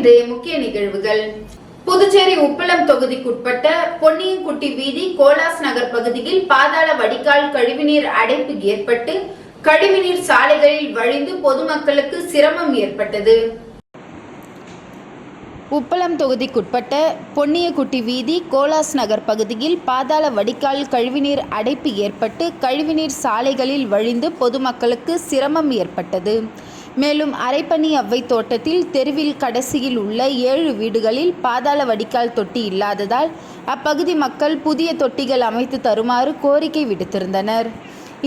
இன்றைய முக்கிய நிகழ்வுகள். புதுச்சேரி உப்பளம் தொகுதிக்குட்பட்ட பொன்னியங்குட்டி வீதி கோலாஸ் நகர் பகுதியில் பாதாள வடிகால் கழிவுநீர் அடைப்பு ஏற்பட்டு கழிவுநீர் சாலைகளில் வழிந்து பொதுமக்களுக்கு சிரமம் ஏற்பட்டது. உப்பளம் தொகுதிக்குட்பட்ட பொன்னியங்குட்டி வீதி கோலாஸ் நகர் பகுதியில் பாதாள வடிகால் கழிவுநீர் அடைப்பு ஏற்பட்டு கழிவுநீர் சாலைகளில் வழிந்து பொதுமக்களுக்கு சிரமம் ஏற்பட்டது. மேலும் அரைப்பணி அவ்வை தோட்டத்தில் தெருவில் கடைசியில் உள்ள 7 வீடுகளில் பாதாள வடிகால் தொட்டி இல்லாததால் அப்பகுதி மக்கள் புதிய தொட்டிகள் அமைத்து தருமாறு கோரிக்கை விடுத்திருந்தனர்.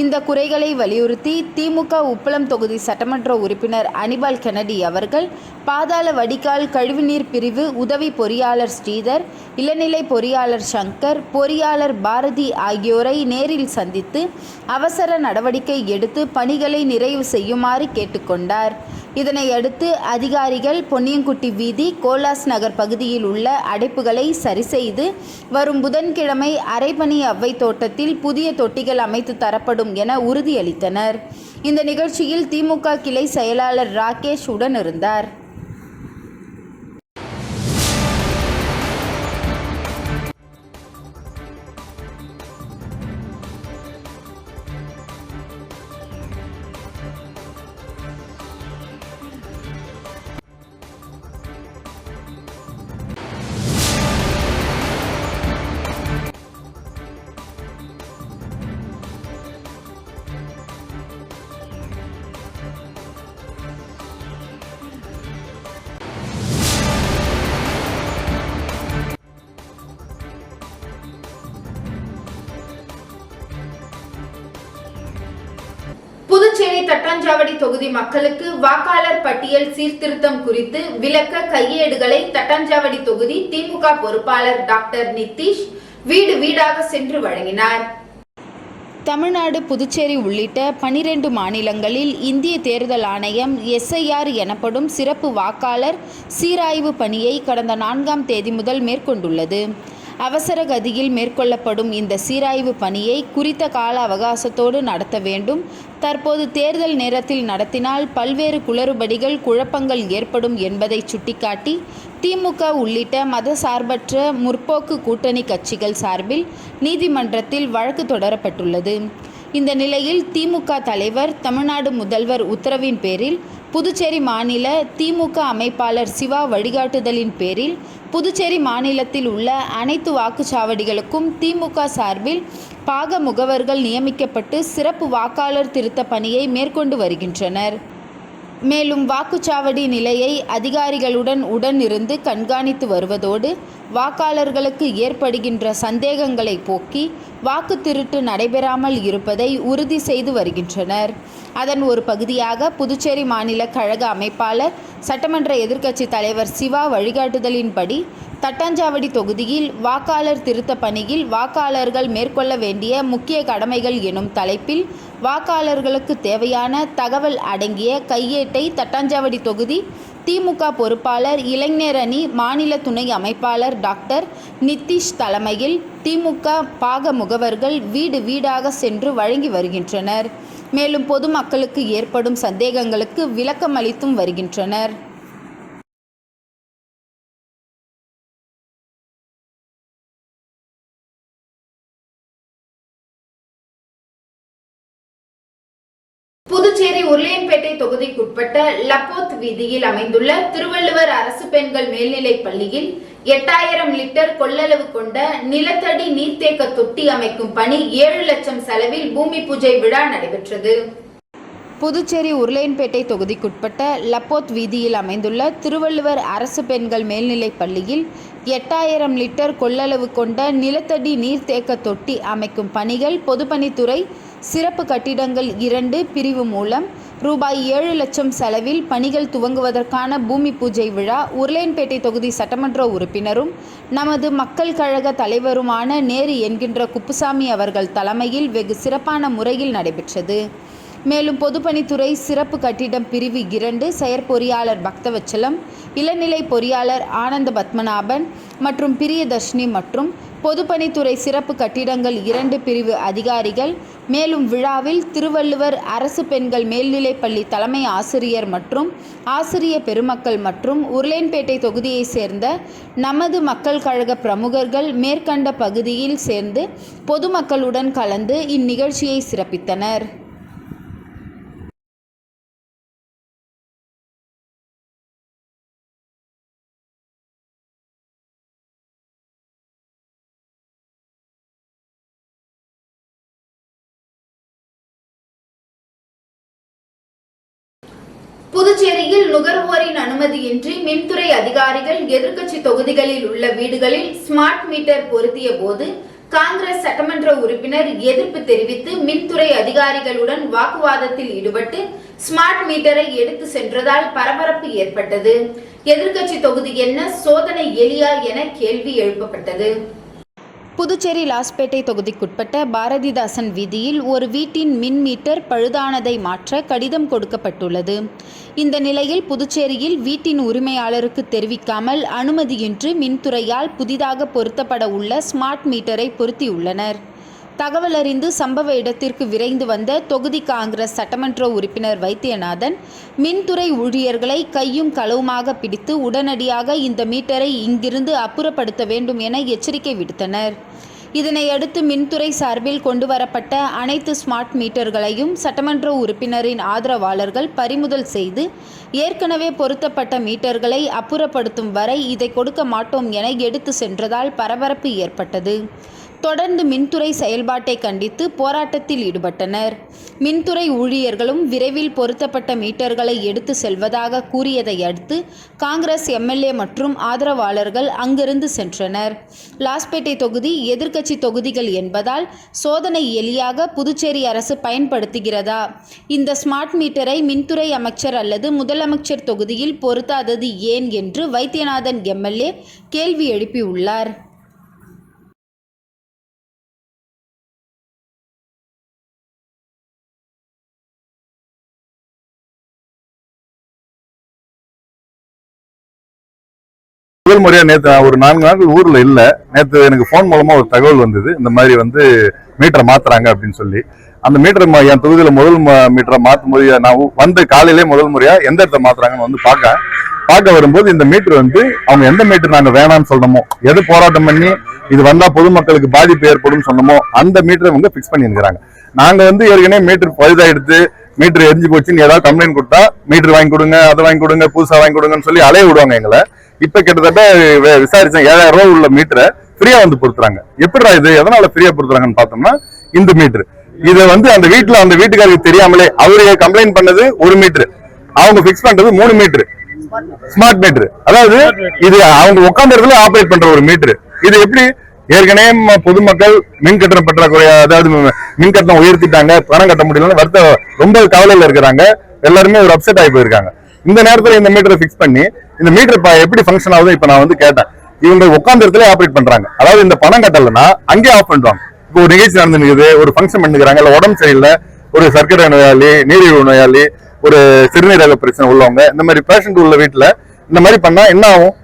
இந்த குறைகளை வலியுறுத்தி திமுக உப்பளம் தொகுதி சட்டமன்ற உறுப்பினர் அனிபால் கென்னடி அவர்கள் பாதாள வடிகால் கழிவுநீர் பிரிவு உதவி பொறியாளர் ஸ்ரீதர், இளநிலை பொறியாளர் சங்கர், பொறியாளர் பாரதி ஆகியோரை நேரில் சந்தித்து அவசர நடவடிக்கை எடுத்து பணிகளை நிறைவு செய்யுமாறு கேட்டுக்கொண்டார். இதனையடுத்து அதிகாரிகள் பொன்னியங்குட்டி வீதி கோலாஸ் நகர் பகுதியில் உள்ள அடைப்புகளை சரிசெய்து வரும் புதன்கிழமை அரைப்பணி அவ்வை தோட்டத்தில் புதிய தொட்டிகள் அமைத்து தரப்படும் என உறுதியளித்தனர். இந்த நிகழ்ச்சியில் திமுக கிளை செயலாளர் ராகேஷ் உடன் இருந்தார். புதுச்சேரி தட்டாஞ்சாவடி தொகுதி மக்களுக்கு வாக்காளர் பட்டியல் சீர்திருத்தம் குறித்து விளக்க கையேடுகளை தட்டாஞ்சாவடி தொகுதி திமுக பொறுப்பாளர் டாக்டர் நித்தீஷ் வீடு வீடாக சென்று வழங்கினார். தமிழ்நாடு, புதுச்சேரி உள்ளிட்ட 12 மாநிலங்களில் இந்திய தேர்தல் ஆணையம் SIR எனப்படும் சிறப்பு வாக்காளர் சீராய்வு பணியை கடந்த 4ஆம் தேதி முதல் மேற்கொண்டுள்ளது. அவசர கதியில் மேற்கொள்ளப்படும் இந்த சீராய்வு பணியை குறித்த கால அவகாசத்தோடு நடத்த வேண்டும். தற்போது தேர்தல் நேரத்தில் நடத்தினால் பல்வேறு குளறுபடிகள், குழப்பங்கள் ஏற்படும் என்பதை சுட்டிக்காட்டி திமுக உள்ளிட்ட மதசார்பற்ற முற்போக்கு கூட்டணி கட்சிகள் சார்பில் நீதிமன்றத்தில் வழக்கு தொடரப்பட்டுள்ளது. இந்த நிலையில் திமுக தலைவர், தமிழ்நாடு முதல்வர் உத்தரவின் பேரில் புதுச்சேரி மாநில திமுக அமைப்பாளர் சிவா வழிகாட்டுதலின் பேரில் புதுச்சேரி மாநிலத்தில் உள்ள அனைத்து வாக்குச்சாவடிகளுக்கும் திமுக சார்பில் பாக முகவர்கள் நியமிக்கப்பட்டு சிறப்பு வாக்காளர் திருத்த பணியை மேற்கொண்டு வருகின்றனர். மேலும் வாக்குச்சாவடி நிலையை அதிகாரிகளுடன் உடனிருந்து கண்காணித்து வருவதோடு வாக்காளர்களுக்கு ஏற்படுகின்ற சந்தேகங்களை போக்கி வாக்கு திருட்டு நடைபெறாமல் இருப்பதை உறுதி செய்து வருகின்றனர். அதன் ஒரு பகுதியாக புதுச்சேரி மாநில கழக அமைப்பாளர், சட்டமன்ற எதிர்க்கட்சி தலைவர் சிவா வழிகாட்டுதலின்படி தட்டாஞ்சாவடி தொகுதியில் வாக்காளர் திருத்த பணியில் வாக்காளர்கள் மேற்கொள்ள வேண்டிய முக்கிய கடமைகள் எனும் தலைப்பில் வாக்காளர்களுக்கு தேவையான தகவல் அடங்கிய கையேட்டை தட்டாஞ்சாவடி தொகுதி திமுக பொறுப்பாளர், இளைஞர் அணி மாநில துணை அமைப்பாளர் டாக்டர் நித்தீஷ் தலைமையில் திமுக பாக முகவர்கள் வீடு வீடாக சென்று வழங்கி வருகின்றனர். மேலும் பொதுமக்களுக்கு ஏற்படும் சந்தேகங்களுக்கு விளக்கம் அளித்தும் வருகின்றனர். புதுச்சேரி உருளையன்பேட்டை தொகுதிக்குட்பட்ட லப்போத் வீதியில் அமைந்துள்ள திருவள்ளுவர் அரசு பெண்கள் மேல்நிலைப் பள்ளியில் 8000 லிட்டர் கொள்ளளவு கொண்ட நிலத்தடி நீர்த்தேக்க தொட்டி அமைக்கும் பணி 7 லட்சம் செலவில் பூமி பூஜை விழா நடைபெற்றது. புதுச்சேரி உருளையன்பேட்டை தொகுதிக்குட்பட்ட லப்போத் வீதியில் அமைந்துள்ள திருவள்ளுவர் அரசு பெண்கள் மேல்நிலைப் பள்ளியில் 8000 லிட்டர் கொள்ளளவு கொண்ட நிலத்தடி நீர்த்தேக்க தொட்டி அமைக்கும் பணிகள் பொதுப்பணித்துறை சிறப்பு கட்டிடங்கள் 2 பிரிவு மூலம் ரூபாய் 7 லட்சம் செலவில் பணிகள் துவங்குவதற்கான பூமி பூஜை விழா உருளையன்பேட்டை தொகுதி சட்டமன்ற உறுப்பினரும் நமது மக்கள் கழக தலைவருமான நேரு என்கின்ற குப்புசாமி அவர்கள் தலைமையில் வெகு சிறப்பான முறையில் நடைபெற்றது. மேலும் பொதுப்பணித்துறை சிறப்பு கட்டிடம் பிரிவு 2 செயற்பொறியாளர் பக்தவச்சலம், இளநிலை பொறியாளர் ஆனந்த பத்மநாபன் மற்றும் பிரியதர்ஷினி மற்றும் பொதுப்பணித்துறை சிறப்பு கட்டிடங்கள் 2 பிரிவு அதிகாரிகள், மேலும் விழாவில் திருவள்ளுவர் அரசு பெண்கள் மேல்நிலைப்பள்ளி தலைமை ஆசிரியர் மற்றும் ஆசிரிய பெருமக்கள் மற்றும் உருளையன்பேட்டை தொகுதியை சேர்ந்த நமது மக்கள் கழக பிரமுகர்கள் மேற்கண்ட பகுதியில் சேர்ந்து பொதுமக்களுடன் கலந்து இந்நிகழ்ச்சியை சிறப்பித்தனர். புதுச்சேரியில் நுகர்வோரின் அனுமதியின்றி மின்துறை அதிகாரிகள் எதிர்க்கட்சி தொகுதிகளில் உள்ள வீடுகளில் ஸ்மார்ட் மீட்டர் பொருத்திய போது காங்கிரஸ் சட்டமன்ற உறுப்பினர் எதிர்ப்பு தெரிவித்து மின்துறை அதிகாரிகளுடன் வாக்குவாதத்தில் ஈடுபட்டு ஸ்மார்ட் மீட்டரை எடுத்து சென்றதால் பரபரப்பு ஏற்பட்டது. எதிர்க்கட்சி தொகுதி என்ன, சோதனை எலியா என கேள்வி எழுப்பப்பட்டது. புதுச்சேரி லாஸ்பேட்டை தொகுதிக்குட்பட்ட பாரதிதாசன் வீதியில் ஒரு வீட்டின் மின் மீட்டர் பழுதானதை மாற்ற கடிதம் கொடுக்கப்பட்டுள்ளது. இந்த நிலையில் புதுச்சேரியில் வீட்டின் உரிமையாளருக்கு தெரிவிக்காமல் அனுமதியின்றி மின்துறையால் புதிதாக பொருத்தப்பட உள்ள ஸ்மார்ட் மீட்டரை பொருத்தியுள்ளனர். தகவல் அறிந்து சம்பவ இடத்திற்கு விரைந்து வந்த தொகுதி காங்கிரஸ் சட்டமன்ற உறுப்பினர் வைத்தியநாதன் மின்துறை ஊழியர்களை கையும் களவுமாக பிடித்து உடனடியாக இந்த மீட்டரை இங்கிருந்து அப்புறப்படுத்த வேண்டும் என எச்சரிக்கை விடுத்தனர். இதனையடுத்து மின்துறை சார்பில் கொண்டு வரப்பட்ட அனைத்து ஸ்மார்ட் மீட்டர்களையும் சட்டமன்ற உறுப்பினரின் ஆதரவாளர்கள் பறிமுதல் செய்து ஏற்கனவே பொருத்தப்பட்ட மீட்டர்களை அப்புறப்படுத்தும் வரை இதை கொடுக்க மாட்டோம் என எடுத்து சென்றதால் பரபரப்பு ஏற்பட்டது. தொடர்ந்து மின்துறை செயல்பாட்டை கண்டித்து போராட்டத்தில் ஈடுபட்டனர். மின்துறை ஊழியர்களும் விரைவில் பொருத்தப்பட்ட மீட்டர்களை எடுத்து செல்வதாக கூறியதை அடுத்து காங்கிரஸ் எம்எல்ஏ மற்றும் ஆதரவாளர்கள் அங்கிருந்து சென்றனர். லாஸ்பேட்டை தொகுதி எதிர்க்கட்சி தொகுதிகள் என்பதால் சோதனை எலியாக புதுச்சேரி அரசு பயன்படுத்துகிறதா? இந்த ஸ்மார்ட் மீட்டரை மின்துறை அமைச்சர் அல்லது முதலமைச்சர் தொகுதியில் பொருத்தாதது ஏன் என்று வைத்தியநாதன் எம்எல்ஏ கேள்வி எழுப்பியுள்ளார். முதல் முறையா நேற்று ஒரு 4 நாட்கள் ஊர்ல இல்ல. நேற்று எனக்கு போன் மூலமா ஒரு தகவல் வந்தது, இந்த மாதிரி மீட்டரை மாத்துறாங்க அப்படின்னு சொல்லி. அந்த மீட்டர் என் தொகுதியில முதல் மீட்டரை மாற்றும் போது நான் வந்து காலையிலே முதல் முறையா எந்த இடத்த மாத்துறாங்கன்னு பார்க்க வரும்போது இந்த மீட்டர் அவங்க எந்த மீட்டர் நாங்க வேணாம்னு சொன்னோமோ, எது போராட்டம் பண்ணி இது வந்தா பொதுமக்களுக்கு பாதிப்பு ஏற்படும் சொன்னோமோ அந்த மீட்டரை பிக்ஸ் பண்ணி இருக்கிறாங்க. நாங்க ஏற்கனவே மீட்டர் பழுதா எடுத்து மீட்டர் எரிஞ்சு போச்சுன்னு ஏதாவது கம்ப்ளைண்ட் கொடுத்தா மீட்டர் வாங்கி கொடுங்க, அதை வாங்கி கொடுங்க, புதுசா வாங்கி கொடுங்கன்னு சொல்லி அலைய விடுவாங்க எங்களை. இப்ப கிட்டத்தட்ட விசாரிச்சேன், 7000 ரூபாய் உள்ள மீட்டரை ஃப்ரீயா பொருத்துறாங்க. எப்படிடா இது, எதனால ஃப்ரீயா பொருத்துறாங்கன்னு பார்த்தோம்னா இந்த மீட்டர் இதை அந்த வீட்டுல அந்த வீட்டுக்காரருக்கு தெரியாமலே அவரு கம்ப்ளைண்ட் பண்ணது ஒரு மீட்டர், அவங்க பிக்ஸ் பண்றது 3 மீட்டர் ஸ்மார்ட் மீட்டர். அதாவது இது அவங்க உட்கார்ந்த இடத்துல ஆபரேட் பண்ற ஒரு மீட்டர். இது எப்படி ஏற்கனவே பொதுமக்கள் மின் கட்டணம் பற்றாக்குறை, அதாவது மின் கட்டணம் உயர்த்திட்டாங்க, பணம் கட்ட முடியலன்னு வருத்தம் ரொம்ப கவலையில இருக்கிறாங்க. எல்லாருமே ஒரு அப்செட் ஆகி போயிருக்காங்க. இந்த நேரத்துல இந்த மீட்டரை பிக்ஸ் பண்ணி இந்த மீட்டர் எப்படி ஃபங்க்ஷன் ஆகுது இப்ப நான் கேட்டேன். இவங்க உட்கார்ந்த இடத்துல ஆபரேட் பண்றாங்க. அதாவது இந்த பணம் கட்டலன்னா அங்கேயே ஆஃப் பண்ணுவாங்க. இப்போ ஒரு நிகழ்ச்சி நடந்துருக்குது, ஒரு ஃபங்க்ஷன் பண்ணுறாங்க, இல்ல உடம்பு சரியில்லை, ஒரு சர்க்கரை நோயாளி, நீரிழிவு நோயாளி, ஒரு சிறுநீரக பிரச்சனை உள்ளவங்க, இந்த மாதிரி பேஷண்ட் உள்ள வீட்டுல இந்த மாதிரி பண்ணா என்ன ஆகும்?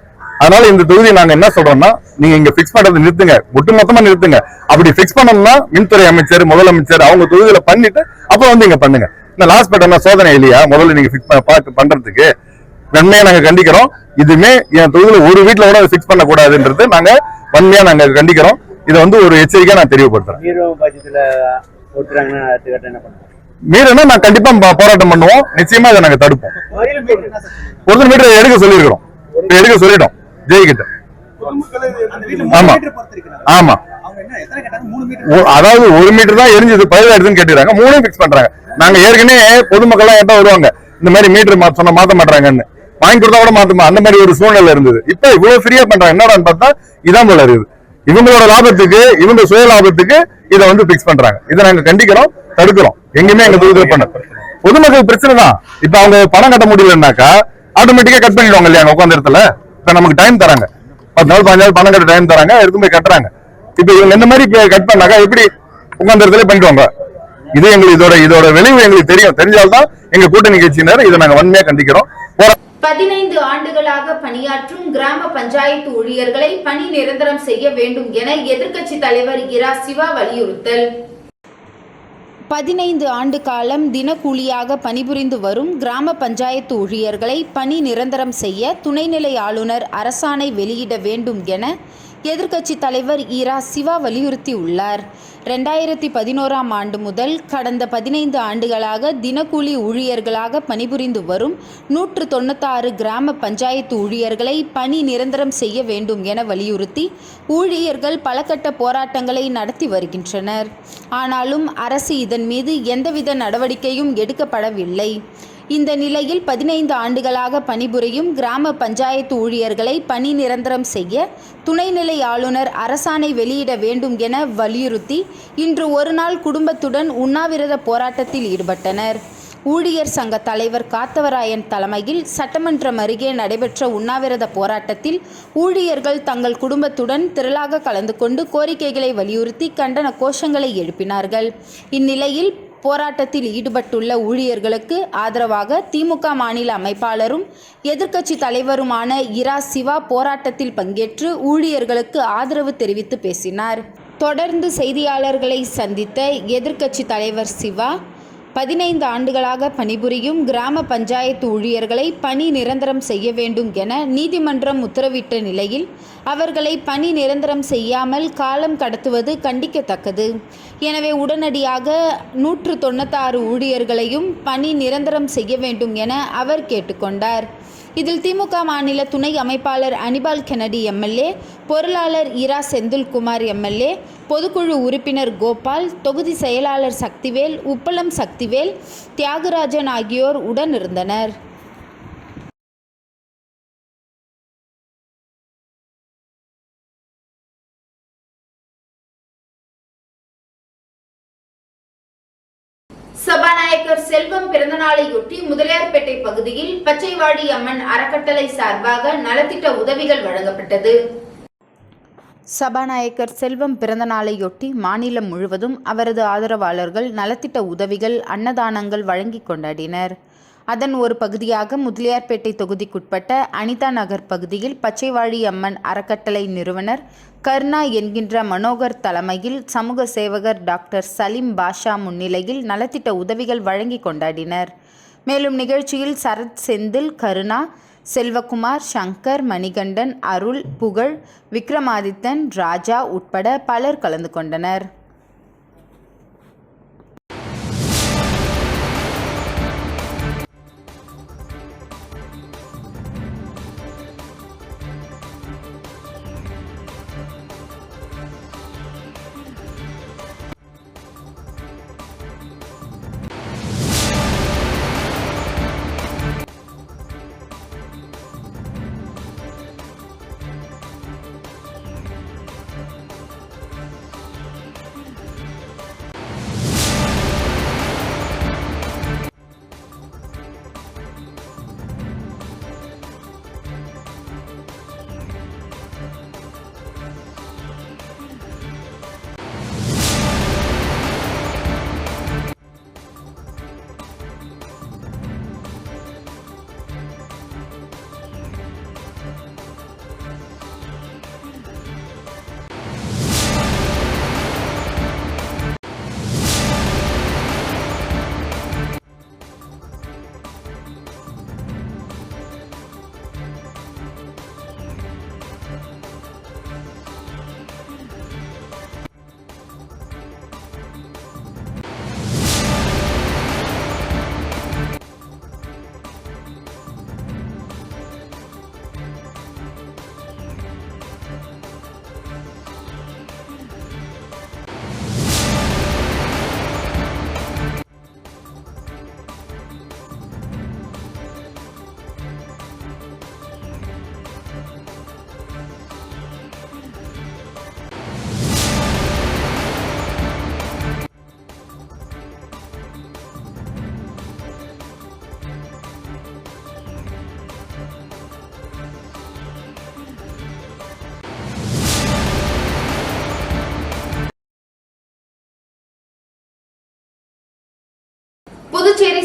அதனால இந்த தொகுதியை நாங்க என்ன சொல்றோம்னா, நீங்க இங்க பிக்ஸ் பண்றது நிறுத்துங்க, ஒட்டுமொத்தமா நிறுத்துங்க. அப்படி பிக்ஸ் பண்ணணும்னா மின்துறை அமைச்சர், முதலமைச்சர் அவங்க தொகுதியில பண்ணிட்டு அப்புறம் இங்க பண்ணுங்க. இந்த லாஸ்பேட்டை சோதனை இல்லையா? முதல்ல நீங்க பிக்ஸ் பண்றதுக்கு நன்மையா நாங்க கண்டிக்கிறோம். இதுமே என் தொகுதியில ஒரு வீட்டுல கூட பிக்ஸ் பண்ண கூடாதுன்றது நாங்க வன்மையா நாங்க கண்டிக்கிறோம். இதை ஒரு எச்சரிக்கையா நான் தெரியப்படுத்துறேன். மீறனா நான் கண்டிப்பா போராட்டம் பண்ணுவோம். நிச்சயமா இதை நாங்க தடுப்போம். ஒரு மீட்டர் எடுக்க சொல்லியிருக்கிறோம், எடுக்க சொல்லிட்டோம் ஜெயிக்கிட்ட. ஆமா ஆமா, அதாவது ஒரு மீட்டர் தான் எரிஞ்சது, பழுதா எடுத்துன்னு கேட்டுறாங்க, 3 பிக்ஸ் பண்றாங்க. நாங்க ஏற்கனவே பொதுமக்கள் எல்லாம் எட்ட வருவாங்க, இந்த மாதிரி மீட்டர் சொன்ன மாத்த மாட்டாங்கன்னு, வாங்கி கொடுத்தா கூட மாத்தமா, அந்த மாதிரி ஒரு சூழ்நிலை இருந்தது. இப்ப இவ்வளவு ஃப்ரீயா பண்றாங்க. என்னடான்னு பார்த்தா இதான் போல இருக்குது. இவங்களோட லாபத்துக்கு, இவங்க சுய லாபத்துக்கு இதை பிக்ஸ் பண்றாங்க. இதை நாங்க கண்டிக்கிறோம், தடுக்கிறோம். எங்கேயுமே எங்க தொகுதியில பண்ண பொதுமக்கள் பிரச்சனை தான். இப்ப அவங்க பணம் கட்ட முடியலன்னாக்கா ஆட்டோமேட்டிக்கா கட் பண்ணிடுவாங்க இல்லையா உட்கார்ந்த இடத்துல. இப்ப நமக்கு டைம் தராங்க, 10 நாள் 15 நாள் பணம் கட்ட டைம் தராங்க, எடுத்து போய் கட்டுறாங்க. இப்ப இவங்க இந்த மாதிரி கட் பண்ணாக்கா எப்படி உட்கார்ந்த இடத்துல பண்ணிடுவாங்க? இது எங்களுக்கு இதோட விளைவு எங்களுக்கு தெரிஞ்சால்தான் எங்க கூட்டணி கட்சியினர் இதை நாங்க வன்மையா கண்டிக்கிறோம். 15 ஆண்டுகளாக பணியாற்றும் கிராம பஞ்சாயத்து ஊழியர்களை பணி நிரந்தரம் செய்ய வேண்டும் என எதிர்க்கட்சி தலைவர் இரா சிவா வலியுறுத்தல். 15 ஆண்டு காலம் தினக்கூலியாக பணிபுரிந்து வரும் கிராம பஞ்சாயத்து ஊழியர்களை பணி நிரந்தரம் செய்ய துணைநிலை ஆளுநர் அரசாணை வெளியிட வேண்டும் என எதிர்க்கட்சி தலைவர் இரா சிவா வலியுறுத்தியுள்ளார். 2011ஆம் ஆண்டு முதல் கடந்த 15 ஆண்டுகளாக தினக்கூலி ஊழியர்களாக பணிபுரிந்து வரும் 196 கிராம பஞ்சாயத்து ஊழியர்களை பணி நிரந்தரம் செய்ய வேண்டும் என வலியுறுத்தி ஊழியர்கள் பல கட்ட போராட்டங்களை நடத்தி வருகின்றனர். ஆனாலும் அரசு இதன் மீது எந்தவித நடவடிக்கையும் எடுக்கப்படவில்லை. இந்த நிலையில் 15 ஆண்டுகளாக பணிபுரியும் கிராம பஞ்சாயத்து ஊழியர்களை பணி நிரந்தரம் செய்ய துணைநிலை ஆளுநர் அரசாணை வெளியிட வேண்டும் என வலியுறுத்தி இன்று ஒருநாள் குடும்பத்துடன் உண்ணாவிரத போராட்டத்தில் ஈடுபட்டனர். ஊழியர் சங்க தலைவர் காத்தவராயன் தலைமையில் சட்டமன்றம் அருகே நடைபெற்ற உண்ணாவிரத போராட்டத்தில் ஊழியர்கள் தங்கள் குடும்பத்துடன் திரளாக கலந்து கொண்டு கோரிக்கைகளை வலியுறுத்தி கண்டன கோஷங்களை எழுப்பினார்கள். இந்நிலையில் போராட்டத்தில் ஈடுபட்டுள்ள ஊழியர்களுக்கு ஆதரவாக திமுக மாநில அமைப்பாளரும் எதிர்க்கட்சி தலைவருமான இரா சிவா போராட்டத்தில் பங்கேற்று ஊழியர்களுக்கு ஆதரவு தெரிவித்து பேசினார். தொடர்ந்து செய்தியாளர்களை சந்தித்த எதிர்க்கட்சி தலைவர் சிவா 15 ஆண்டுகளாக பணிபுரியும் கிராம பஞ்சாயத்து ஊழியர்களை பணி நிரந்தரம் செய்ய வேண்டும் என நீதிமன்றம் உத்தரவிட்ட நிலையில் அவர்களை பணி நிரந்தரம் செய்யாமல் காலம் கடத்துவது கண்டிக்கத்தக்கது. எனவே உடனடியாக 196 ஊழியர்களையும் பணி நிரந்தரம் செய்ய வேண்டும் என அவர் கேட்டுக்கொண்டார். இதில் திமுக மாநில துணை அமைப்பாளர் அனிபால் கென்னடி எம்எல்ஏ, பொருளாளர் இரா செந்தில்குமார் எம்எல்ஏ, பொதுக்குழு உறுப்பினர் கோபால், தொகுதி செயலாளர் சக்திவேல், உப்பளம் சக்திவேல், தியாகராஜன் ஆகியோர் உடன் இருந்தனர். சபாநாயகர் செல்வம் பிறந்தநாளையொட்டி முதலியார்பேட்டை பகுதியில் பச்சைவாடி அம்மன் அறக்கட்டளை சார்பாக நலத்திட்ட உதவிகள் வழங்கப்பட்டது. சபாநாயகர் செல்வம் பிறந்தநாளையொட்டி மாநிலம் முழுவதும் அவரது ஆதரவாளர்கள் நலத்திட்ட உதவிகள், அன்னதானங்கள் வழங்கி கொண்டாடினர். அதன் ஒரு பகுதியாக முதலியார்பேட்டை தொகுதிக்குட்பட்ட அனிதா நகர் பகுதியில் பச்சைவாழி அம்மன் அறக்கட்டளை நிறுவனர் கருணா என்கின்ற மனோகர் தலைமையில் சமூக சேவகர் டாக்டர் சலீம் பாஷா முன்னிலையில் நலத்திட்ட உதவிகள் வழங்கி கொண்டாடினர். மேலும் நிகழ்ச்சியில் சரத் செந்தில், கருணா, செல்வகுமார், சங்கர், மணிகண்டன், அருள், புகழ், விக்ரமாதித்தன், ராஜா உட்பட பலர் கலந்து கொண்டனர்.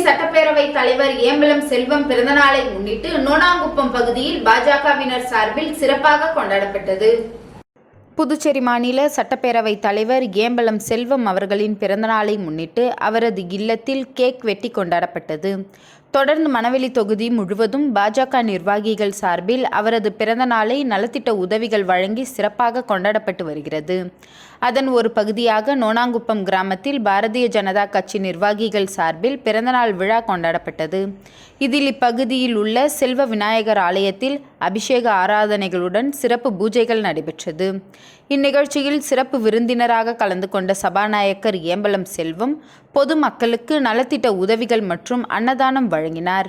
சட்டப்பேரவை தலைவர் ஏம்பலம் செல்வம் பிறந்தநாளை முன்னிட்டு நோனாங்குப்பம் பகுதியில் பாஜகவினர் சார்பில் சிறப்பாக கொண்டாடப்பட்டது. புதுச்சேரி மாநில சட்டப்பேரவை தலைவர் ஏம்பலம் செல்வம் அவர்களின் பிறந்தநாளை முன்னிட்டு அவரது இல்லத்தில் கேக் வெட்டி கொண்டாடப்பட்டது. தொடர்ந்து மணவெளி தொகுதி முழுவதும் பாஜக நிர்வாகிகள் சார்பில் அவரது பிறந்த நாளை நலத்திட்ட உதவிகள் வழங்கி சிறப்பாக கொண்டாடப்பட்டு வருகிறது. அதன் ஒரு பகுதியாக நோனாங்குப்பம் கிராமத்தில் பாரதிய ஜனதா கட்சி நிர்வாகிகள் சார்பில் பிறந்தநாள் விழா கொண்டாடப்பட்டது. இதில் இப்பகுதியில் உள்ள செல்வ விநாயகர் ஆலயத்தில் அபிஷேக ஆராதனைகளுடன் சிறப்பு பூஜைகள் நடைபெற்றது. இந்நிகழ்ச்சியில் சிறப்பு விருந்தினராக கலந்து கொண்ட சபாநாயகர் ஏம்பலம் செல்வம் பொதுமக்களுக்கு நலத்திட்ட உதவிகள் மற்றும் அன்னதானம் வழங்கினார்.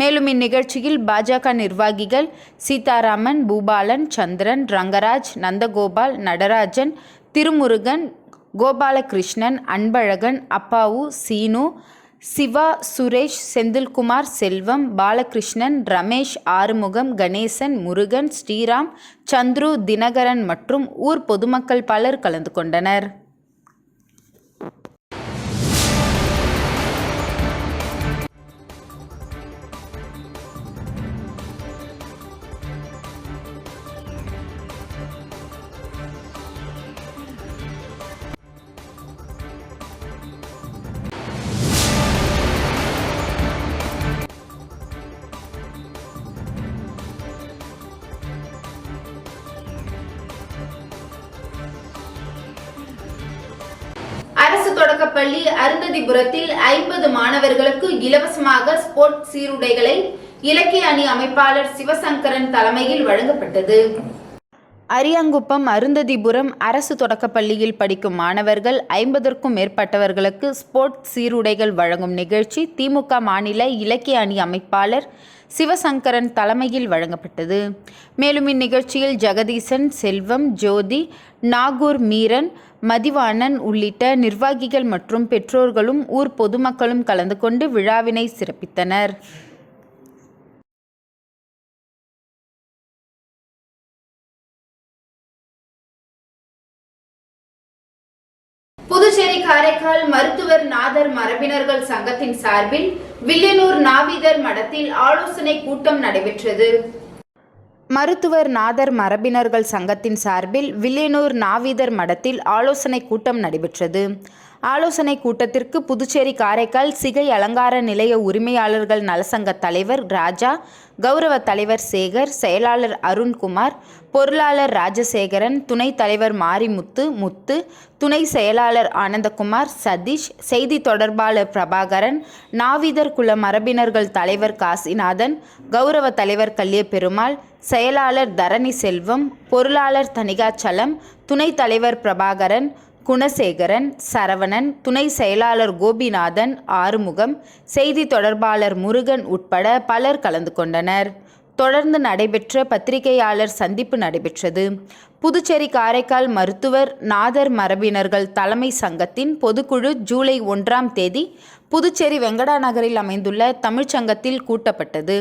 மேலும் இந்நிகழ்ச்சியில் பாஜக நிர்வாகிகள் சீதாராமன், பூபாலன், சந்திரன், ரங்கராஜ், நந்தகோபால், நடராஜன், திருமுருகன், கோபாலகிருஷ்ணன், அன்பழகன், அப்பாவு, சீனு, சிவா, சுரேஷ், செந்தில்குமார், செல்வம், பாலகிருஷ்ணன், ரமேஷ், ஆறுமுகம், கணேசன், முருகன், ஸ்ரீராம், சந்துரு, தினகரன் மற்றும் ஊர் பொதுமக்கள் பலர் கலந்து கொண்டனர். அரசு தொடக்கப்பள்ளி அருந்ததிபுரத்தில் 50 மாணவர்களுக்கு இலவசமாக ஸ்போர்ட்ஸ் சீருடைகளை இலக்கிய அணி அமைப்பாளர் சிவசங்கரன் தலைமையில் வழங்கப்பட்டது. அரியாங்குப்பம் அருந்ததிபுரம் அரசு தொடக்கப்பள்ளியில் படிக்கும் மாணவர்கள் 50க்கும் மேற்பட்டவர்களுக்கு ஸ்போர்ட்ஸ் சீருடைகள் வழங்கும் நிகழ்ச்சி திமுக மாநில இலக்கிய அணி அமைப்பாளர் சிவசங்கரன் தலைமையில் வழங்கப்பட்டது. மேலும் இந்நிகழ்ச்சியில் ஜெகதீசன், செல்வம், ஜோதி, நாகூர் மீரன், மதிவாணன் உள்ளிட்ட நிர்வாகிகள் மற்றும் பெற்றோர்களும் ஊர் பொதுமக்களும் கலந்து கொண்டு விழாவினை சிறப்பித்தனர். புதுச்சேரி காரைக்கால் மருத்துவர் நாதர் மரபினர்கள் சங்கத்தின் சார்பில் வில்லியனூர் நாவிதர் மடத்தில் ஆலோசனை கூட்டம் நடைபெற்றது. மருத்துவர் நாதர் மரபினர்கள் சங்கத்தின் சார்பில் வில்லியனூர் நாவிதர் மடத்தில் ஆலோசனை கூட்டம் நடைபெற்றது. ஆலோசனை கூட்டத்திற்கு புதுச்சேரி காரைக்கால் சிகை அலங்கார நிலைய உரிமையாளர்கள் நலசங்க தலைவர் ராஜா, கௌரவ தலைவர் சேகர், செயலாளர் அருண்குமார், பொருளாளர் ராஜசேகரன், துணைத் தலைவர் மாரிமுத்து, முத்து, துணை செயலாளர் ஆனந்தகுமார், சதீஷ், செய்தி தொடர்பாளர் பிரபாகரன், நாவிதர் குல மரபினர்கள் தலைவர் காசிநாதன், கௌரவ தலைவர் கல்லியபெருமாள், செயலாளர் தரணி செல்வம், பொருளாளர் தணிகாச்சலம், துணைத் தலைவர் பிரபாகரன், குணசேகரன், சரவணன், துணை செயலாளர் கோபிநாதன், ஆறுமுகம், செய்தி தொடர்பாளர் முருகன் உட்பட பலர் கலந்து கொண்டனர். தொடர்ந்து நடைபெற்ற பத்திரிகையாளர் சந்திப்பு நடைபெற்றது. புதுச்சேரி காரைக்கால் மருத்துவர் நாதர் மரபினர்கள் தலைமை சங்கத்தின் பொதுக்குழு ஜூலை 1ஆம் தேதி புதுச்சேரி வெங்கடா நகரில் அமைந்துள்ள தமிழ்ச்சங்கத்தில் கூட்டப்பட்டது.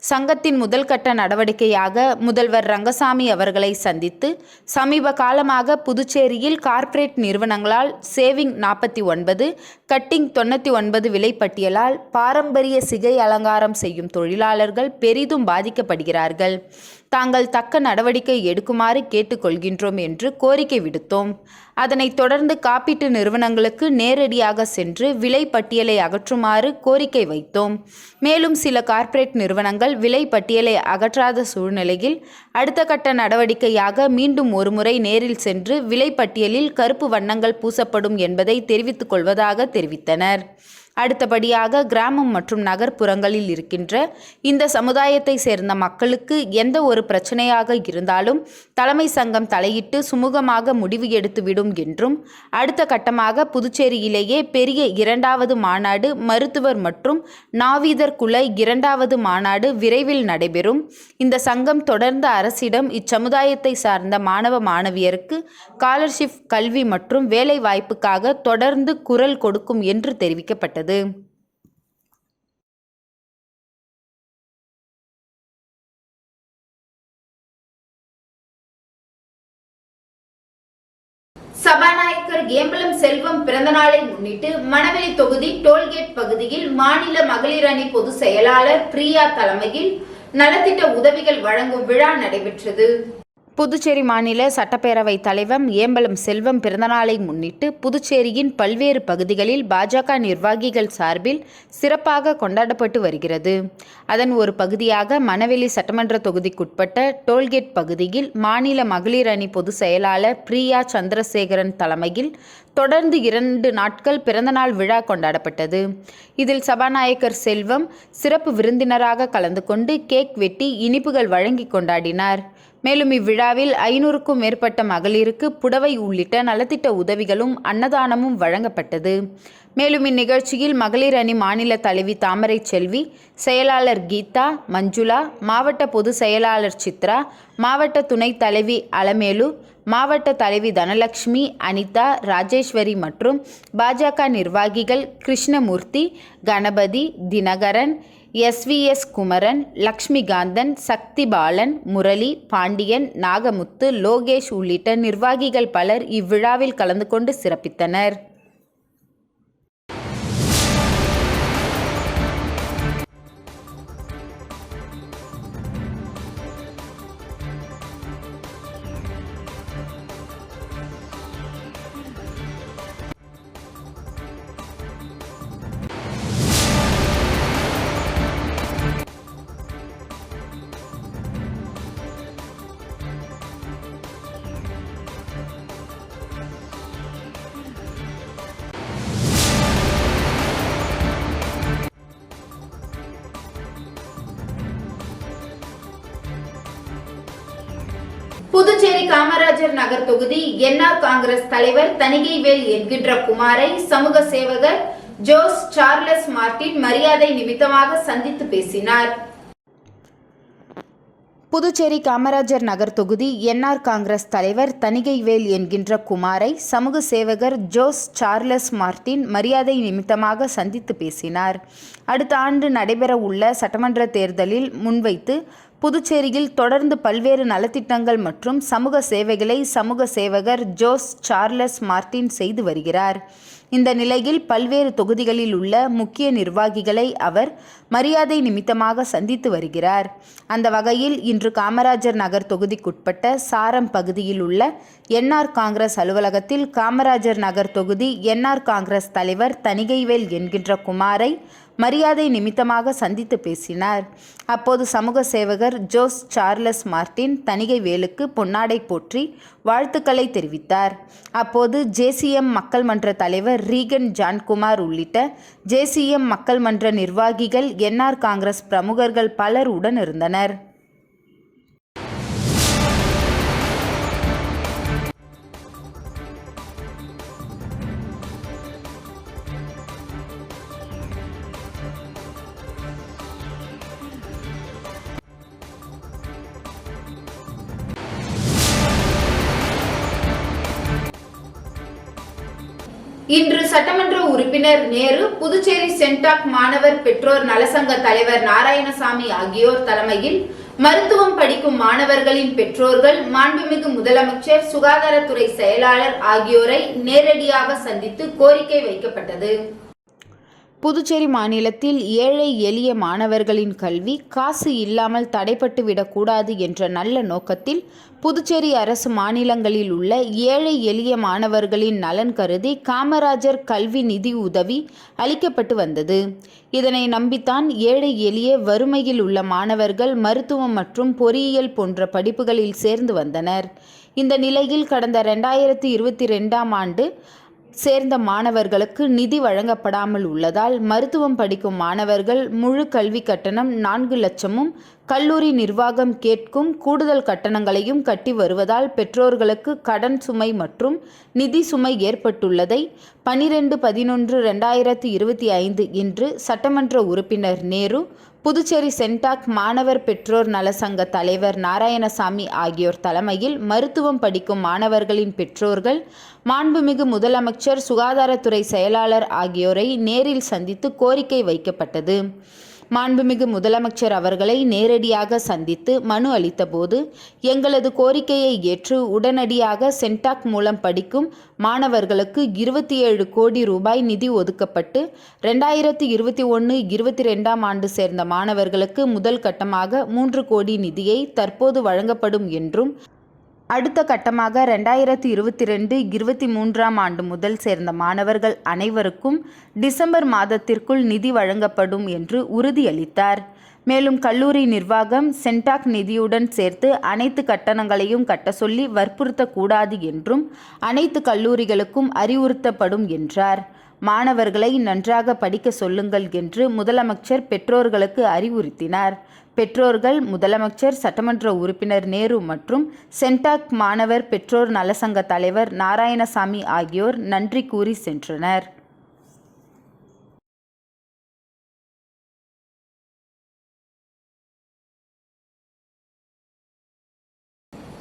சங்கத்தின் முதல் கட்ட நடவடிக்கையாக முதல்வர் ரங்கசாமி அவர்களை சந்தித்து சமீப காலமாக புதுச்சேரியில் கார்ப்பரேட் நிறுவனங்களால் சேவிங் 49, கட்டிங் 99 விலைப்பட்டியலால் பாரம்பரிய சிகை அலங்காரம் செய்யும் தொழிலாளர்கள் பெரிதும் பாதிக்கப்படுகிறார்கள். தாங்கள் தக்க நடவடிக்கை எடுக்குமாறு கேட்டுக்கொள்கின்றோம் என்று கோரிக்கை விடுத்தோம். அதனைத் தொடர்ந்து காப்பீட்டு நிறுவனங்களுக்கு நேரடியாக சென்று விலை பட்டியலை அகற்றுமாறு கோரிக்கை வைத்தோம். மேலும் சில கார்ப்பரேட் நிறுவனங்கள் விலை பட்டியலை அகற்றாத சூழ்நிலையில் அடுத்த கட்ட நடவடிக்கையாக மீண்டும் ஒருமுறை நேரில் சென்று விலை பட்டியலில் கருப்பு வண்ணங்கள் பூசப்படும் என்பதை தெரிவித்துக் கொள்வதாக தெரிவித்தனர். அடுத்தபடியாக கிராமம் மற்றும் நகர்ப்புறங்களில் இருக்கின்ற இந்த சமுதாயத்தை சேர்ந்த மக்களுக்கு எந்த ஒரு பிரச்சனையாக இருந்தாலும் தலைமை சங்கம் தலையிட்டு சுமூகமாக முடிவு எடுத்துவிடும் என்றும், அடுத்த கட்டமாக புதுச்சேரியிலேயே பெரிய 2வது மாநாடு, மருத்துவர் மற்றும் நாவீதர் குல 2வது மாநாடு விரைவில் நடைபெறும். இந்த சங்கம் தொடர்ந்து அரசிடம் இச்சமுதாயத்தை சார்ந்த மாணவ மாணவியருக்கு ஸ்காலர்ஷிப், கல்வி மற்றும் வேலை வாய்ப்புக்காக தொடர்ந்து குரல் கொடுக்கும் என்று தெரிவிக்கப்பட்டது. சபாநாயகர் ஏம்பலம் செல்வம் பிறந்தநாளை முன்னிட்டு மணவெளி தொகுதி டோல்கேட் பகுதியில் மாநில மகளிர் அணி பொதுச் செயலாளர் பிரியா தலைமையில் நலத்திட்ட உதவிகள் வழங்கும் விழா நடைபெற்றது. புதுச்சேரி மாநில சட்டப்பேரவைத் தலைவர் ஏம்பலம் செல்வம் பிறந்தநாளை முன்னிட்டு புதுச்சேரியின் பல்வேறு பகுதிகளில் பாஜக நிர்வாகிகள் சார்பில் சிறப்பாக கொண்டாடப்பட்டு வருகிறது. அதன் ஒரு பகுதியாக மணவெளி சட்டமன்ற தொகுதிக்குட்பட்ட டோல்கேட் பகுதியில் மாநில மகளிர் அணி பொதுச் செயலாளர் பிரியா சந்திரசேகரன் தலைமையில் தொடர்ந்து 2 நாட்கள் பிறந்தநாள் விழா கொண்டாடப்பட்டது. இதில் சபாநாயகர் செல்வம் சிறப்பு விருந்தினராக கலந்து கொண்டு கேக் வெட்டி இனிப்புகள் வழங்கி கொண்டாடினார். மேலும் இவ்விழாவில் 500க்கும் மேற்பட்ட மகளிருக்கு புடவை உள்ளிட்ட நலத்திட்ட உதவிகளும் அன்னதானமும் வழங்கப்பட்டது. மேலும் இந்நிகழ்ச்சியில் மகளிர் அணி மாநில தலைவி தாமரை செல்வி, செயலாளர் கீதா, மஞ்சுளா, மாவட்ட பொதுச் செயலாளர் சித்ரா, மாவட்ட துணைத் தலைவி அலமேலு, மாவட்ட தலைவி தனலட்சுமி, அனிதா, ராஜேஸ்வரி மற்றும் பாஜக நிர்வாகிகள் கிருஷ்ணமூர்த்தி, கணபதி, தினகரன், SVS குமரன், லக்ஷ்மிகாந்தன், சக்தி பாலன், முரளி, பாண்டியன், நாகமுத்து, லோகேஷ் உள்ளிட்ட நிர்வாகிகள் பலர் இவ்விழாவில் கலந்து கொண்டு சிறப்பித்தனர். புதுச்சேரி காமராஜர் நகர் தொகுதி NR காங்கிரஸ் தலைவர் தணிகைவேல் என்கின்ற குமாரை சமூக சேவகர் ஜோஸ் சார்லஸ் மார்டின் மரியாதை நிமித்தமாக சந்தித்து பேசினார். புதுச்சேரி காமராஜர் நகர் தொகுதி NR காங்கிரஸ் தலைவர் தணிகைவேல் என்கின்ற குமாரை சமூக சேவகர் ஜோஸ் சார்லஸ் மார்டின் மரியாதை நிமித்தமாக சந்தித்து பேசினார். அடுத்த ஆண்டு நடைபெற உள்ள சட்டமன்ற தேர்தலில் முன்வைத்து புதுச்சேரியில் தொடர்ந்து பல்வேறு நலத்திட்டங்கள் மற்றும் சமூக சேவைகளை சமூக சேவகர் ஜோஸ் சார்லஸ் மார்டின் செய்து வருகிறார். இந்த நிலையில் பல்வேறு தொகுதிகளில் உள்ள முக்கிய நிர்வாகிகளை அவர் மரியாதை நிமித்தமாக சந்தித்து வருகிறார். அந்த வகையில் இன்று காமராஜர் நகர் தொகுதிக்குட்பட்ட சாரம் பகுதியில் உள்ள NR காங்கிரஸ் அலுவலகத்தில் காமராஜர் நகர் தொகுதி NR காங்கிரஸ் தலைவர் தணிகைவேல் என்கின்ற குமாரை மரியாதை நிமித்தமாக சந்தித்து பேசினார். அப்போது சமூக சேவகர் ஜோஸ் சார்லஸ் மார்டின் தணிகைவேலுக்கு பொன்னாடை போற்றி வாழ்த்துக்களை தெரிவித்தார். அப்போது JCM மக்கள் மன்ற தலைவர் ரீகன் ஜான்குமார் உள்ளிட்ட JCM மக்கள் மன்ற நிர்வாகிகள் NR காங்கிரஸ் பிரமுகர்கள் பலர் உடன் இருந்தனர். இன்று சட்டமன்ற உறுப்பினர் நேரு, புதுச்சேரி சென்டாக் மாணவர் பெற்றோர் நலசங்க தலைவர் நாராயணசாமி ஆகியோர் தலைமையில் மருத்துவம் படிக்கும் மாணவர்களின் பெற்றோர்கள் மாண்புமிகு முதலமைச்சர், சுகாதாரத்துறை செயலாளர் ஆகியோரை நேரடியாக சந்தித்து கோரிக்கை வைக்கப்பட்டது. புதுச்சேரி மாநிலத்தில் ஏழை எளிய மாணவர்களின் கல்வி காசு இல்லாமல் தடைப்பட்டுவிடக்கூடாது என்ற நல்ல நோக்கத்தில் புதுச்சேரி அரசு மாநிலங்களில் உள்ள ஏழை எளிய மாணவர்களின் நலன் கருதி காமராஜர் கல்வி நிதி உதவி அளிக்கப்பட்டு வந்தது. இதனை நம்பித்தான் ஏழை எளிய வறுமையில் உள்ள மாணவர்கள் மருத்துவம் மற்றும் பொறியியல் போன்ற படிப்புகளில் சேர்ந்து வந்தனர். இந்த நிலையில் கடந்த 2022ஆம் ஆண்டு சேர்ந்த மாணவர்களுக்கு நிதி வழங்கப்படாமல் உள்ளதால் மருத்துவம் படிக்கும் மாணவர்கள் முழு கல்வி கட்டணம் 4 லட்சமும் கல்லூரி நிர்வாகம் கேட்கும் கூடுதல் கட்டணங்களையும் கட்டி வருவதால் பெற்றோர்களுக்கு கடன் சுமை மற்றும் நிதி சுமை ஏற்பட்டுள்ளதை 12/11/2025 இன்று சட்டமன்ற உறுப்பினர் நேரு, புதுச்சேரி சென்டாக் மாணவர் பெற்றோர் நலசங்க தலைவர் நாராயணசாமி ஆகியோர் தலைமையில் மருத்துவம் படிக்கும் மாணவர்களின் பெற்றோர்கள் மாண்புமிகு முதலமைச்சர், சுகாதாரத்துறை செயலாளர் ஆகியோரை நேரில் சந்தித்து கோரிக்கை வைக்கப்பட்டது. மாண்புமிகு முதலமைச்சர் அவர்களை நேரடியாக சந்தித்து மனு அளித்தபோது எங்களது கோரிக்கையை ஏற்று உடனடியாக சென்டாக் மூலம் படிக்கும் மாணவர்களுக்கு 27 கோடி ரூபாய் நிதி ஒதுக்கப்பட்டு 2021-22 ஆண்டு சேர்ந்த மாணவர்களுக்கு முதல் கட்டமாக 3 கோடி நிதியை தற்போது வழங்கப்படும் என்றும் அடுத்த கட்டமாக 2022-23 ஆண்டு முதல் சேர்ந்த மாணவர்கள் அனைவருக்கும் டிசம்பர் மாதத்திற்குள் நிதி வழங்கப்படும் என்று உறுதியளித்தார். மேலும் கல்லூரி நிர்வாகம் சென்டாக் நிதியுடன் சேர்த்து அனைத்து கட்டணங்களையும் கட்ட சொல்லி வற்புறுத்தக்கூடாது என்றும் அனைத்து கல்லூரிகளுக்கும் அறிவுறுத்தப்படும் என்றார். மாணவர்களை நன்றாக படிக்க சொல்லுங்கள் என்று முதலமைச்சர் பெற்றோர்களுக்கு அறிவுறுத்தினார். பெற்றோர்கள் முதலமைச்சர், சட்டமன்ற உறுப்பினர் நேரு மற்றும் சென்டாக் மாணவர் பெற்றோர் நலசங்க தலைவர் நாராயணசாமி ஆகியோர் நன்றி கூறி சென்றனர்.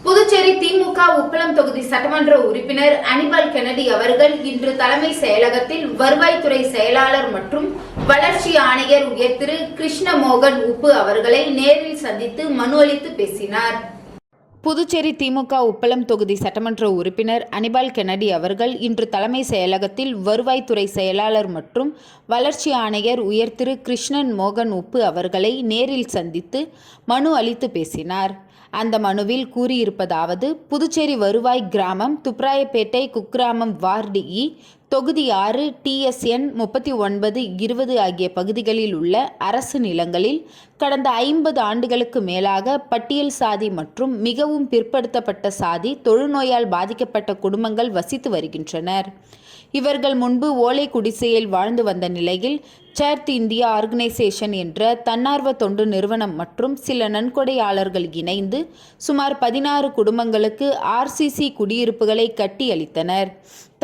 புதுச்சேரி திமுக உப்பளம் தொகுதி சட்டமன்ற உறுப்பினர் அனிபால் கென்னடி அவர்கள் இன்று தலைமை செயலகத்தில் வருவாய்த்துறை செயலாளர் மற்றும் வளர்ச்சி ஆணையர் உயர் திரு கிருஷ்ணமோகன் உப்பு அவர்களை நேரில் சந்தித்து மனு அளித்து பேசினார். புதுச்சேரி திமுக உப்பளம் தொகுதி சட்டமன்ற உறுப்பினர் அனிபால் கென்னடி அவர்கள் இன்று தலைமை செயலகத்தில் வருவாய்த்துறை செயலாளர் மற்றும் வளர்ச்சி ஆணையர் உயர் திரு கிருஷ்ணன் மோகன் உப்பு அவர்களை நேரில் சந்தித்து மனு அளித்து பேசினார். அந்த மனுவில் கூறியிருப்பதாவது: புதுச்சேரி வருவாய் கிராமம் துப்ராயப்பேட்டை குக்கிராமம் வார்டு இ தொகுதி 6 TSN 3920 ஆகிய பகுதிகளில் உள்ள அரசு நிலங்களில் கடந்த 50 ஆண்டுகளுக்கு மேலாக பட்டியல் சாதி மற்றும் மிகவும் பிற்படுத்தப்பட்ட சாதி தொழுநோயால் பாதிக்கப்பட்ட குடும்பங்கள் வசித்து வருகின்றனர். இவர்கள் முன்பு ஓலை குடிசையில் வாழ்ந்து வந்த நிலையில் சேர்த் இந்தியா ஆர்கனைசேஷன் என்ற தன்னார்வ தொண்டு நிறுவனம் மற்றும் சில நன்கொடையாளர்கள் இணைந்து சுமார் 16 குடும்பங்களுக்கு RCC குடியிருப்புகளை கட்டி அளித்தனர்.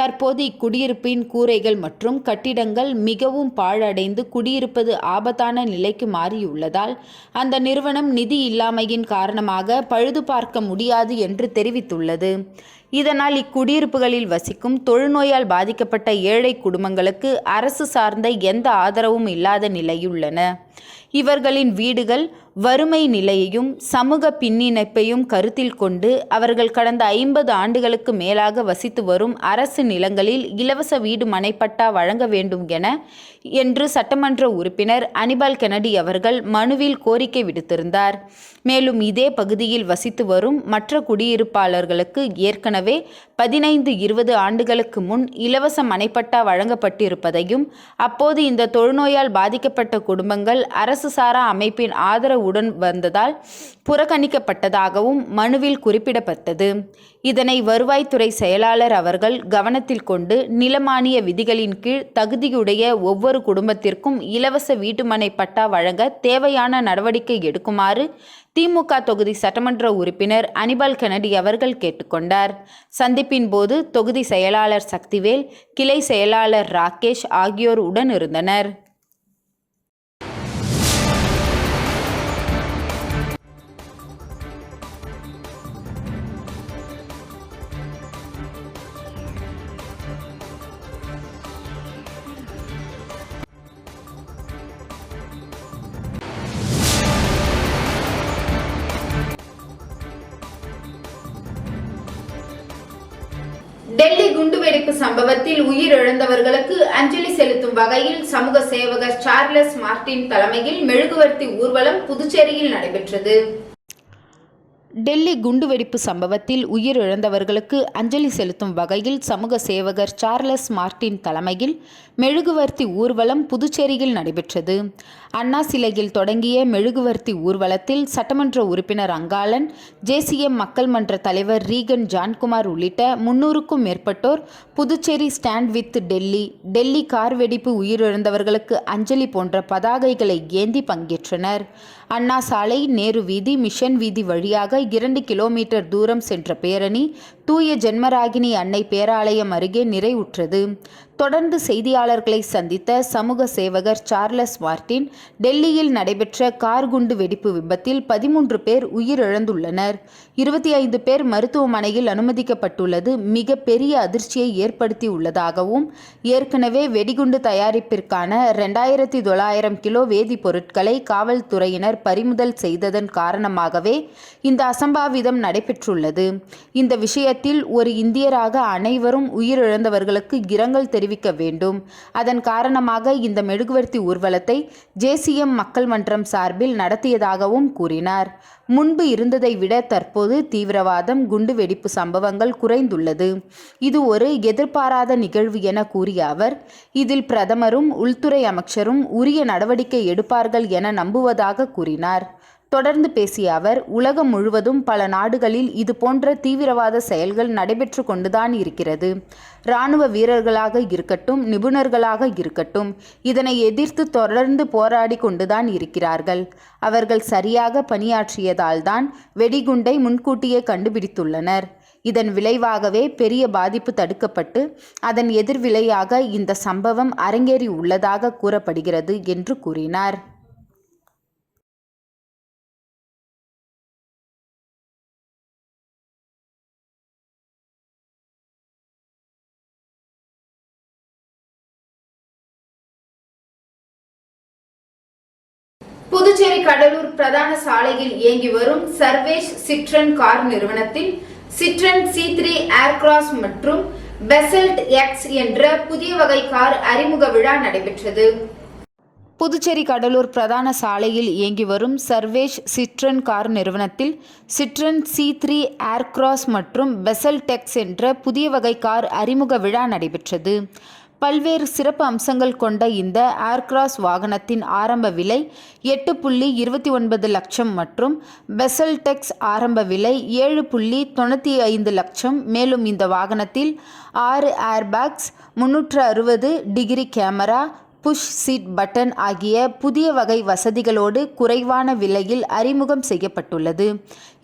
தற்போது இக்குடியிருப்பின் கூரைகள் மற்றும் கட்டிடங்கள் மிகவும் பாழடைந்து குடியிருப்பது ஆபத்தான நிலைக்கு மாறியுள்ளதால் அந்த நிறுவனம் நிதி இல்லாமையின் காரணமாக பழுது பார்க்க முடியாது என்று தெரிவித்துள்ளது. இதனால் இக்குடியிருப்புகளில் வசிக்கும் தொழுநோயால் பாதிக்கப்பட்ட ஏழை குடும்பங்களுக்கு அரசு சார்ந்த எந்த ஆதரவும் இல்லாத நிலையுள்ளன. இவர்களின் வீடுகள் வறுமை நிலையையும் சமூக பின்னிணைப்பையும் கருத்தில் கொண்டு அவர்கள் கடந்த 50 ஆண்டுகளுக்கு மேலாக வசித்து வரும் அரசு நிலங்களில் இலவச வீடு மனைப்பட்டா வழங்க வேண்டும் என்று சட்டமன்ற உறுப்பினர் அனிபால் கென்னடி அவர்கள் மனுவில் கோரிக்கை விடுத்திருந்தார். மேலும் இதே பகுதியில் வசித்து வரும் மற்ற குடியிருப்பாளர்களுக்கு ஏற்கனவே 15-20 ஆண்டுகளுக்கு முன் இலவச மனைப்பட்டா வழங்கப்பட்டிருப்பதையும் அப்போது இந்த தொழுநோயால் பாதிக்கப்பட்ட குடும்பங்கள் அரசு சாரா அமைப்பின் ஆதரவுடன் வந்ததால் புறக்கணிக்கப்பட்டதாகவும் மனுவில் குறிப்பிடப்பட்டது. இதனை வருவாய்த்துறை செயலாளர் அவர்கள் கவனத்தில் கொண்டு நிலமானிய விதிகளின் கீழ் தகுதியுடைய ஒவ்வொரு குடும்பத்திற்கும் இலவச வீட்டுமனை பட்டா வழங்க தேவையான நடவடிக்கை எடுக்குமாறு திமுக தொகுதி சட்டமன்ற உறுப்பினர் அனிபால் கென்னடி அவர்கள் கேட்டுக்கொண்டார். சந்திப்பின் போது தொகுதி செயலாளர் சக்திவேல், கிளை செயலாளர் ராகேஷ் ஆகியோர் உடன் இருந்தனர். டெல்லி குண்டுவெடிப்பு சம்பவத்தில் உயிரிழந்தவர்களுக்கு அஞ்சலி செலுத்தும் வகையில் சமூக சேவகர் சார்லஸ் மார்டின் தலைமையில் மெழுகுவர்த்தி ஊர்வலம் புதுச்சேரியில் நடைபெற்றது. டெல்லி குண்டுவெடிப்பு சம்பவத்தில் உயிரிழந்தவர்களுக்கு அஞ்சலி செலுத்தும் வகையில் சமூக சேவகர் சார்லஸ் மார்டின் தலைமையில் மெழுகுவர்த்தி ஊர்வலம் புதுச்சேரியில் நடைபெற்றது. அண்ணா சிலையில் தொடங்கிய மெழுகுவர்த்தி ஊர்வலத்தில் சட்டமன்ற உறுப்பினர் அங்காளன், JCM மக்கள் மன்ற தலைவர் ரீகன் ஜான்குமார் உள்ளிட்ட 300க்கும் மேற்பட்டோர் Puducherry stand with Delhi car வெடிப்பு உயிரிழந்தவர்களுக்கு அஞ்சலி போன்ற பதாகைகளை ஏந்தி பங்கேற்றனர். அண்ணா சாலை, நேரு வீதி, மிஷன் வீதி வழியாக 2 கிலோமீட்டர் தூரம் சென்ற பேரணி தூய ஜென்மராகினி அன்னை பேராலயம் அருகே நிறைவுற்றது. தொடர்ந்து செய்தியாளர்களை சந்தித்த சமூக சேவகர் சார்லஸ் மார்டின், டெல்லியில் நடைபெற்ற கார் குண்டு வெடிப்பு விபத்தில் 13 பேர் உயிரிழந்துள்ளனர். 25 பேர் மருத்துவமனையில் அனுமதிக்கப்பட்டுள்ளது மிக பெரிய அதிர்ச்சியை ஏற்படுத்தியுள்ளதாகவும், ஏற்கனவே வெடிகுண்டு தயாரிப்பிற்கான 2900 கிலோ வேதிப்பொருட்களை காவல்துறையினர் பறிமுதல் செய்ததன் காரணமாகவே இந்த அசம்பாவிதம் நடைபெற்றுள்ளது. இந்த விஷயத்தில் ஒரு இந்தியராக அனைவரும் உயிரிழந்தவர்களுக்கு இரங்கல் தெரிவிக்க வேண்டும். அதன் காரணமாக இந்த மெழுகுவர்த்தி ஊர்வலத்தை ஜேசிஎம் மக்கள் மன்றம் சார்பில் நடத்தியதாகவும் கூறினார். முன்பு இருந்ததை விட தற்போது தீவிரவாதம், குண்டு வெடிப்பு சம்பவங்கள் குறைந்துள்ளது. இது ஒரு எதிர்பாராத நிகழ்வு என கூறிய அவர், இதில் பிரதமரும் உள்துறை அமைச்சரும் உரிய நடவடிக்கை எடுப்பார்கள் என நம்புவதாக கூறினார். தொடர்ந்து பேசிய அவர், உலகம் முழுவதும் பல நாடுகளில் இது போன்ற தீவிரவாத செயல்கள் நடைபெற்று கொண்டுதான் இருக்கிறது. இராணுவ வீரர்களாக இருக்கட்டும், நிபுணர்களாக இருக்கட்டும், இதனை எதிர்த்து தொடர்ந்து போராடி கொண்டுதான் இருக்கிறார்கள். அவர்கள் சரியாக பணியாற்றியதால்தான் வெடிகுண்டை முன்கூட்டியே கண்டுபிடித்துள்ளனர். இதன் விளைவாகவே பெரிய பாதிப்பு தடுக்கப்பட்டு அதன் எதிர்விளையாக இந்த சம்பவம் அரங்கேறி உள்ளதாக கூறப்படுகிறது என்று கூறினார். புதுச்சேரி கடலூர் பிரதான சாலையில் இயங்கி வரும் சர்வேஷ் சிட்ரன் கார் நிறுவனத்தில் சிட்ரன் C3 ஏர்கிராஸ் மற்றும் பெசல்ட் எக்ஸ் என்ற புதிய வகை கார் அறிமுக விழா நடைபெற்றது. புதுச்சேரி கடலூர் பிரதான சாலையில் இயங்கி வரும் சர்வேஷ் சிட்ரன் கார் நிறுவனத்தில் சிட்ரன் C3 ஏர்கிராஸ் மற்றும் பெசல்ட் எக்ஸ் என்ற புதிய வகை கார் அறிமுக விழா நடைபெற்றது. பல்வேறு சிறப்பு அம்சங்கள் கொண்ட இந்த ஏர்கிராஸ் வாகனத்தின் ஆரம்ப விலை 8.29 லட்சம் மற்றும் பெசல்டெக்ஸ் ஆரம்ப விலை 7.95 லட்சம். மேலும் இந்த வாகனத்தில் 6 airbags, 360 degree camera, push seat button ஆகிய புதிய வகை வசதிகளோடு குறைவான விலையில் அறிமுகம் செய்யப்பட்டுள்ளது.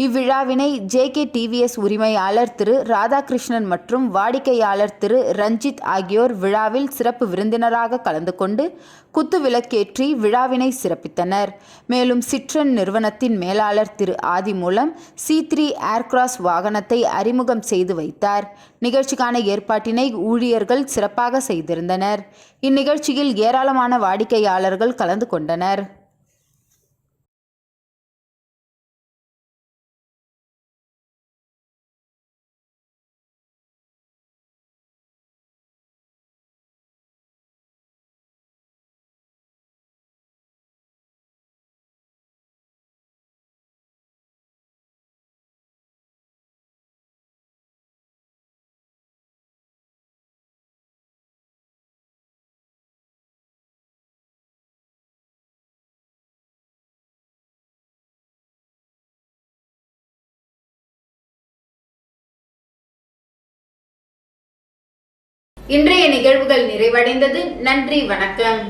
இவ்விழாவினை JK TVS உரிமையாளர் திரு ராதாகிருஷ்ணன் மற்றும் வாடிக்கையாளர் திரு ரஞ்சித் ஆகியோர் விழாவில் சிறப்பு விருந்தினராக கலந்து கொண்டு குத்து விளக்கேற்றி விழாவினை சிறப்பித்தனர். மேலும் சிட்ரன் நிறுவனத்தின் மேலாளர் திரு ஆதி மூலம் C3 ஏர்கிராஸ் வாகனத்தை அறிமுகம் செய்து வைத்தார். நிகழ்ச்சிக்கான ஏற்பாட்டினை ஊழியர்கள் சிறப்பாக செய்திருந்தனர். இந்நிகழ்ச்சியில் ஏராளமான வாடிக்கையாளர்கள் கலந்து கொண்டனர். இன்றைய நிகழ்வுகள் நிறைவடைந்தது. நன்றி, வணக்கம்.